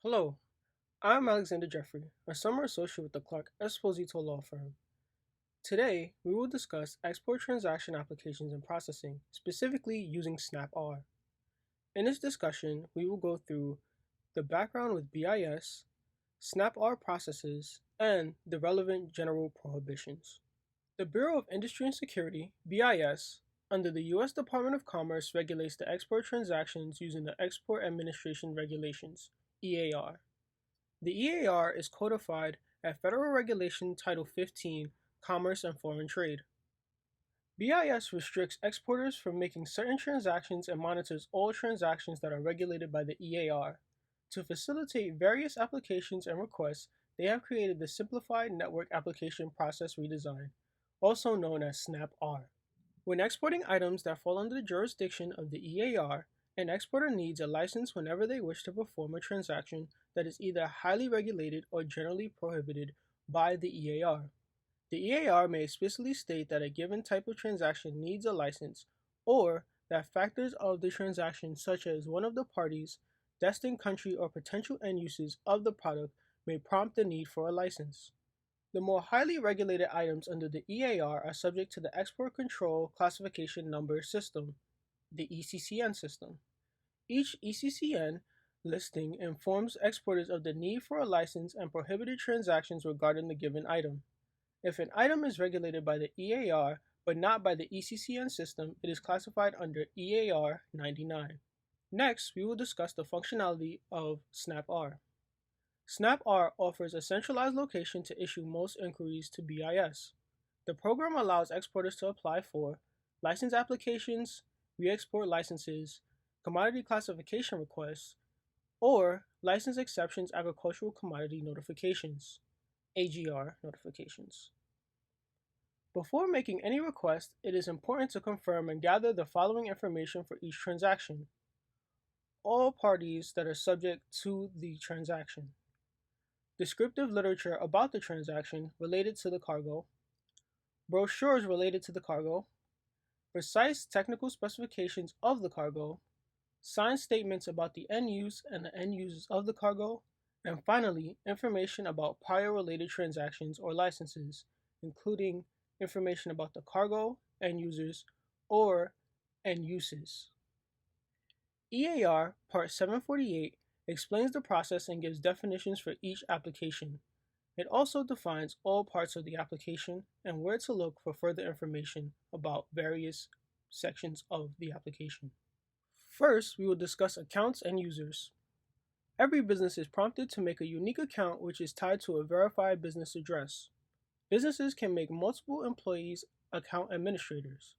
Hello, I'm Alexander Jeffrey, a summer associate with the Clark-Esposito law firm. Today, we will discuss export transaction applications and processing, specifically using SNAPR. In this discussion, we will go through the background with BIS, SNAPR processes, and the relevant general prohibitions. The Bureau of Industry and Security, BIS, under the U.S. Department of Commerce regulates the export transactions using the Export Administration Regulations, EAR. The EAR is codified at Federal Regulation Title 15, Commerce and Foreign Trade. BIS restricts exporters from making certain transactions and monitors all transactions that are regulated by the EAR. To facilitate various applications and requests, they have created the Simplified Network Application Process Redesign, also known as SNAP-R. When exporting items that fall under the jurisdiction of the EAR, an exporter needs a license whenever they wish to perform a transaction that is either highly regulated or generally prohibited by the EAR. The EAR may explicitly state that a given type of transaction needs a license, or that factors of the transaction, such as one of the parties, destined country, or potential end uses of the product, may prompt the need for a license. The more highly regulated items under the EAR are subject to the Export Control Classification Number System, the ECCN system. Each ECCN listing informs exporters of the need for a license and prohibited transactions regarding the given item. If an item is regulated by the EAR but not by the ECCN system, it is classified under EAR 99. Next, we will discuss the functionality of SNAP-R. SNAP-R offers a centralized location to issue most inquiries to BIS. The program allows exporters to apply for license applications, re-export licenses, commodity classification requests, or license exceptions agricultural commodity notifications, AGR notifications. Before making any request, it is important to confirm and gather the following information for each transaction. All parties that are subject to the transaction. Descriptive literature about the transaction related to the cargo, brochures related to the cargo, precise technical specifications of the cargo, signed statements about the end use and the end users of the cargo, and finally, information about prior related transactions or licenses, including information about the cargo, end users, or end uses. EAR Part 748 explains the process and gives definitions for each application. It also defines all parts of the application and where to look for further information about various sections of the application. First, we will discuss accounts and users. Every business is prompted to make a unique account which is tied to a verified business address. Businesses can make multiple employees account administrators.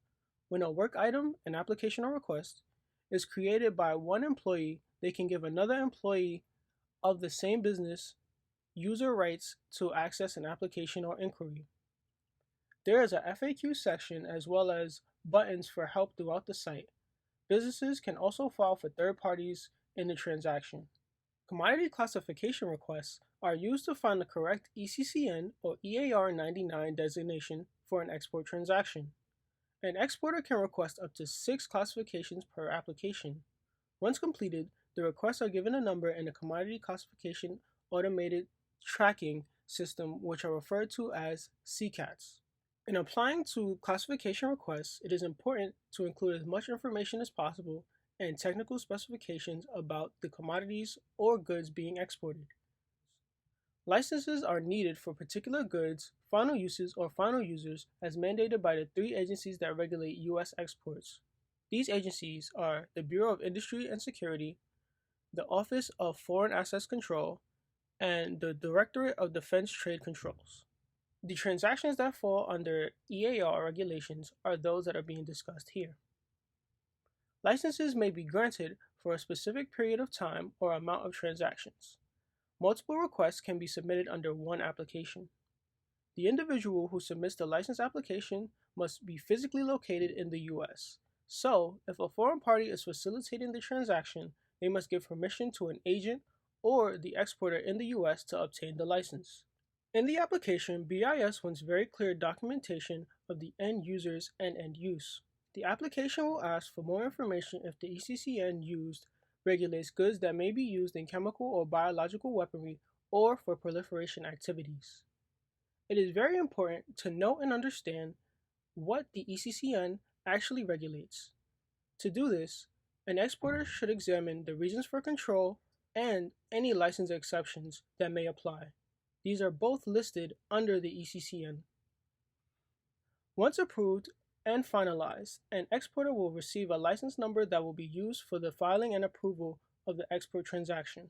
When a work item, an application or request, is created by one employee, they can give another employee of the same business user rights to access an application or inquiry. There is a FAQ section as well as buttons for help throughout the site. Businesses can also file for third parties in the transaction. Commodity classification requests are used to find the correct ECCN or EAR 99 designation for an export transaction. An exporter can request up to 6 classifications per application. Once completed, the requests are given a number in the Commodity Classification Automated Tracking System, which are referred to as CCATs. In applying to classification requests, it is important to include as much information as possible and technical specifications about the commodities or goods being exported. Licenses are needed for particular goods, final uses, or final users as mandated by the 3 agencies that regulate U.S. exports. These agencies are the Bureau of Industry and Security, the Office of Foreign Assets Control, and the Directorate of Defense Trade Controls. The transactions that fall under EAR regulations are those that are being discussed here. Licenses may be granted for a specific period of time or amount of transactions. Multiple requests can be submitted under one application. The individual who submits the license application must be physically located in the U.S. So, if a foreign party is facilitating the transaction, they must give permission to an agent or the exporter in the U.S. to obtain the license. In the application, BIS wants very clear documentation of the end users and end use. The application will ask for more information if the ECCN used regulates goods that may be used in chemical or biological weaponry or for proliferation activities. It is very important to know and understand what the ECCN actually regulates. To do this, an exporter should examine the reasons for control and any license exceptions that may apply. These are both listed under the ECCN. Once approved and finalized, an exporter will receive a license number that will be used for the filing and approval of the export transaction.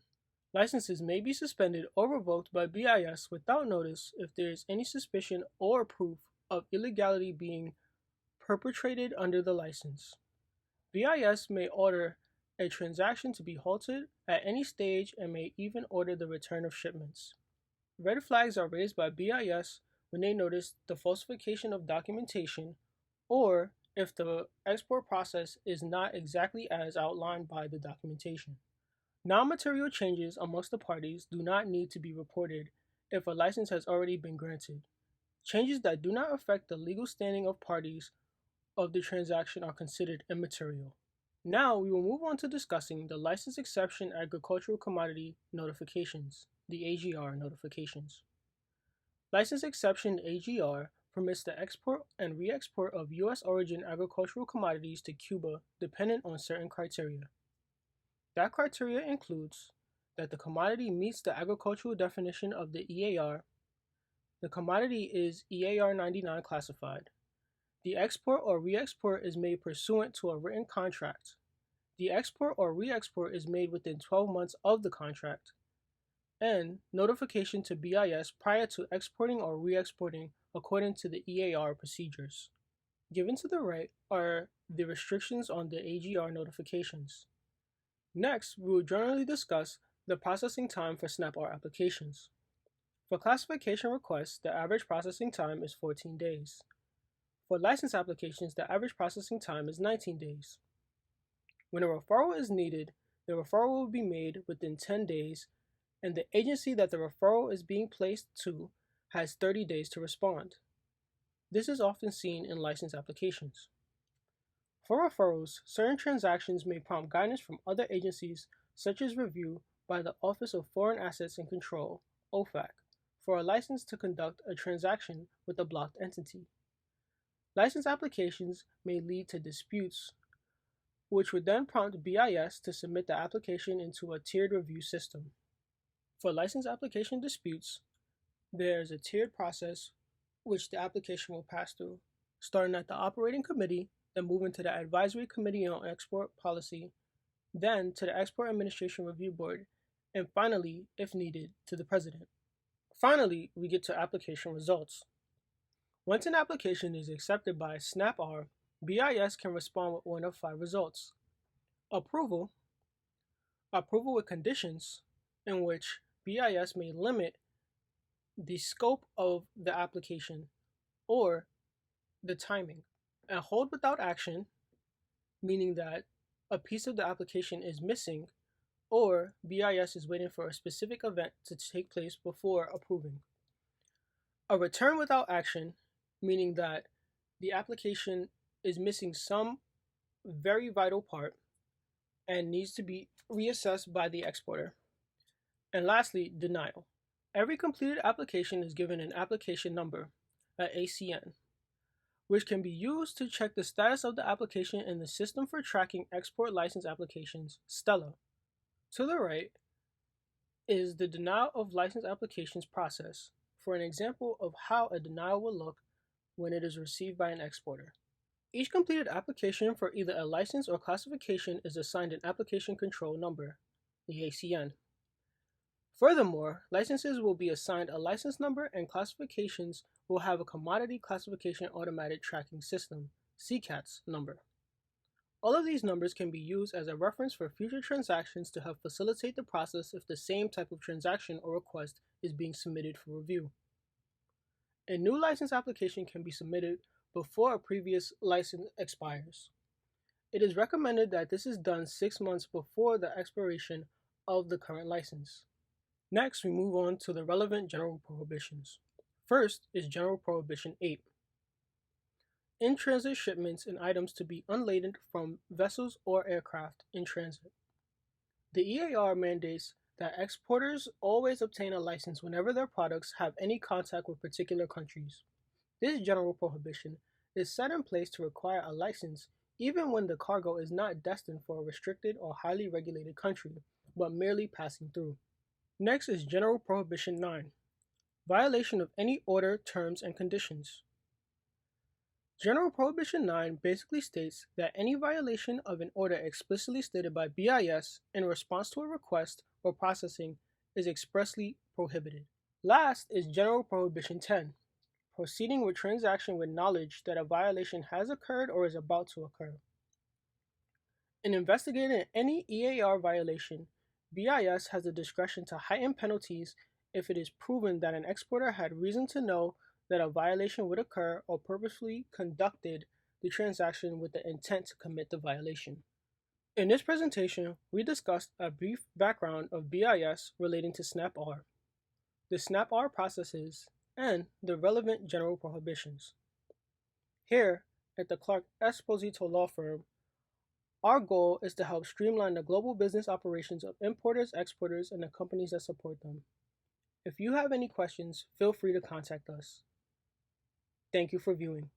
Licenses may be suspended or revoked by BIS without notice if there is any suspicion or proof of illegality being perpetrated under the license. BIS may order a transaction to be halted at any stage and may even order the return of shipments. Red flags are raised by BIS when they notice the falsification of documentation or if the export process is not exactly as outlined by the documentation. Non-material changes amongst the parties do not need to be reported if a license has already been granted. Changes that do not affect the legal standing of parties of the transaction are considered immaterial. Now we will move on to discussing the License Exception Agricultural Commodity Notifications, the AGR notifications. License Exception AGR permits the export and re-export of U.S. origin agricultural commodities to Cuba dependent on certain criteria. That criteria includes that the commodity meets the agricultural definition of the EAR, the commodity is EAR 99 classified, the export or re-export is made pursuant to a written contract, the export or re-export is made within 12 months of the contract, and notification to BIS prior to exporting or re-exporting according to the EAR procedures. Given to the right are the restrictions on the AGR notifications. Next, we will generally discuss the processing time for SNAPR applications. For classification requests, the average processing time is 14 days. For license applications, the average processing time is 19 days. When a referral is needed, the referral will be made within 10 days, and the agency that the referral is being placed to has 30 days to respond. This is often seen in license applications. For referrals, certain transactions may prompt guidance from other agencies, such as review by the Office of Foreign Assets and Control, OFAC, for a license to conduct a transaction with a blocked entity. License applications may lead to disputes, which would then prompt BIS to submit the application into a tiered review system. For license application disputes, there is a tiered process which the application will pass through, starting at the operating committee, then moving to the Advisory Committee on Export Policy, then to the Export Administration Review Board, and finally, if needed, to the President. Finally, we get to application results. Once an application is accepted by SNAPR, BIS can respond with one of 5 results. Approval with conditions, in which BIS may limit the scope of the application or the timing. And hold without action, meaning that a piece of the application is missing or BIS is waiting for a specific event to take place before approving. A return without action, meaning that the application is missing some very vital part and needs to be reassessed by the exporter. And lastly, denial. Every completed application is given an application number, an ACN, which can be used to check the status of the application in the System for Tracking Export License Applications, STELA. To the right is the denial of license applications process for an example of how a denial will look when it is received by an exporter. Each completed application for either a license or classification is assigned an application control number, the ACN. Furthermore, licenses will be assigned a license number and classifications will have a Commodity Classification Automatic Tracking System, CCATS number. All of these numbers can be used as a reference for future transactions to help facilitate the process if the same type of transaction or request is being submitted for review. A new license application can be submitted before a previous license expires. It is recommended that this is done 6 months before the expiration of the current license. Next, we move on to the relevant general prohibitions. First is General Prohibition 8. In-transit shipments and items to be unladen from vessels or aircraft in transit. The EAR mandates that exporters always obtain a license whenever their products have any contact with particular countries. This general prohibition is set in place to require a license even when the cargo is not destined for a restricted or highly regulated country, but merely passing through. Next is General Prohibition 9, violation of any order, terms, and conditions. General Prohibition 9 basically states that any violation of an order explicitly stated by BIS in response to a request or processing is expressly prohibited. Last is General Prohibition 10, proceeding with transaction with knowledge that a violation has occurred or is about to occur. In investigating any EAR violation, BIS has the discretion to heighten penalties if it is proven that an exporter had reason to know that a violation would occur or purposefully conducted the transaction with the intent to commit the violation. In this presentation, we discussed a brief background of BIS relating to SNAPR, the SNAPR processes, and the relevant general prohibitions. Here, at the Clark-Esposito law firm, our goal is to help streamline the global business operations of importers, exporters, and the companies that support them. If you have any questions, feel free to contact us. Thank you for viewing.